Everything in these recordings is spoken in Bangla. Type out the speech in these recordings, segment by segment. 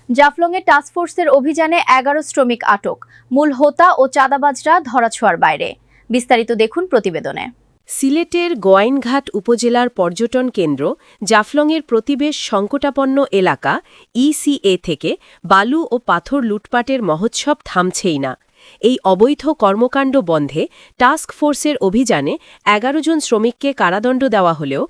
জাফলংয়ে টাস্কফোর্সের অভিযানে ১১ শ্রমিক আটক, মূল হোতা ও চাঁদাবাজরা ধরাছোঁয়ার বাইরে। বিস্তারিত দেখুন প্রতিবেদনে। সিলেটের গোয়াইনঘাট উপজেলার পর্যটন কেন্দ্র জাফলংয়ের প্রতিবেশ সংকটাপন্ন এলাকা ইসিএ থেকে বালু ও পাথর লুটপাটের মহোৎসব থামছেই না। এই অবৈধ কর্মকাণ্ড বন্ধে টাস্ক ফোর্সের অভিযানে ১১ জন শ্রমিককে কারাদণ্ড দেওয়া হলেও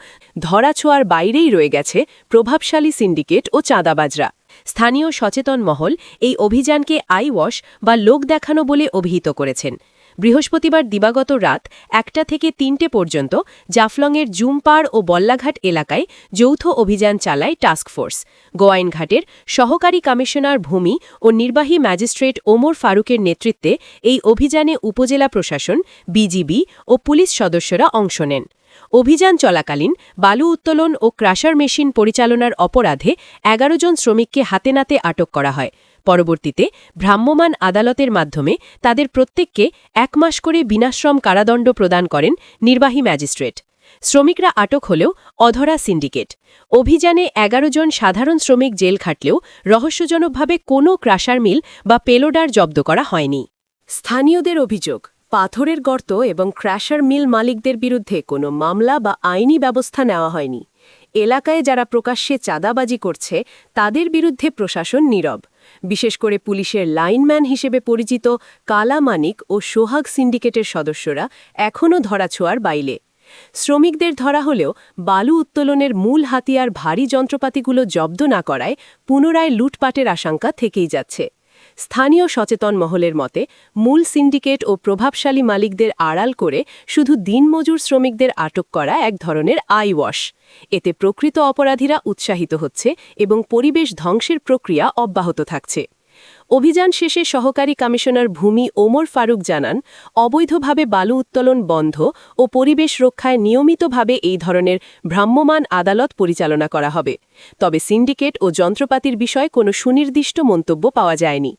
ধরাছোঁয়ার বাইরেই রয়ে গেছে প্রভাবশালী সিন্ডিকেট ও চাঁদাবাজরা। স্থানীয় সচেতন মহল এই অভিযানকে আইওয়াশ বা লোক দেখানো বলে অভিহিত করেছেন। বৃহস্পতিবার দিবাগত রাত ১টা থেকে ৩টে পর্যন্ত জাফলংয়ের জুমপাড় ও বল্লাঘাট এলাকায় যৌথ অভিযান চালায় টাস্কফোর্স। গোয়াইনঘাটের সহকারী কমিশনার ভূমি ও নির্বাহী ম্যাজিস্ট্রেট ওমর ফারুকের নেতৃত্বে এই অভিযানে উপজেলা প্রশাসন, বিজিবি ও পুলিশ সদস্যরা অংশ নেন। অভিযান চলাকালীন বালু উত্তোলন ও ক্রাশার মেশিন পরিচালনার অপরাধে ১১ জন শ্রমিককে হাতেনাতে আটক করা হয়। পরবর্তীতে ভ্রাম্যমাণ আদালতের মাধ্যমে তাদের প্রত্যেককে ১ মাস করে বিনাশ্রম কারাদণ্ড প্রদান করেন নির্বাহী ম্যাজিস্ট্রেট। শ্রমিকরা আটক হলেও অধরা সিন্ডিকেট। অভিযানে ১১ জন সাধারণ শ্রমিক জেল খাটলেও রহস্যজনকভাবে কোনো ক্রাশার মিল বা পেলোডার জব্দ করা হয়নি। স্থানীয়দের অভিযোগ, পাথরের গর্ত এবং ক্র্যাশার মিল মালিকদের বিরুদ্ধে কোনো মামলা বা আইনি ব্যবস্থা নেওয়া হয়নি। এলাকায় যারা প্রকাশ্যে চাঁদাবাজি করছে তাদের বিরুদ্ধে প্রশাসন নীরব। বিশেষ করে পুলিশের লাইনম্যান হিসেবে পরিচিত কালা মানিক ও সোহাগ সিন্ডিকেটের সদস্যরা এখনও ধরাছোঁয়ার বাইরে। শ্রমিকদের ধরা হলেও বালু উত্তোলনের মূল হাতিয়ার ভারী যন্ত্রপাতিগুলো জব্দ না করায় পুনরায় লুটপাটের আশঙ্কা থেকেই যাচ্ছে। স্থানীয় সচেতন মহলের মতে মূল সিন্ডিকেট ও প্রভাবশালী মালিকদের আড়াল করে শুধু দিনমজুর শ্রমিকদের আটক করা এক ধরনের আইওয়াশ। এতে প্রকৃত অপরাধীরা উৎসাহিত হচ্ছে এবং পরিবেশ ধ্বংসের প্রক্রিয়া অব্যাহত থাকছে। অভিযান শেষে সহকারী কমিশনার ভূমি ওমর ফারুক জানান, অবৈধভাবে বালু উত্তোলন বন্ধ ও পরিবেশ রক্ষায় নিয়মিতভাবে এই ধরনের ভ্রাম্যমাণ আদালত পরিচালনা করা হবে। তবে সিন্ডিকেট ও যন্ত্রপাতির বিষয়ে কোনো সুনির্দিষ্ট মন্তব্য পাওয়া যায়নি।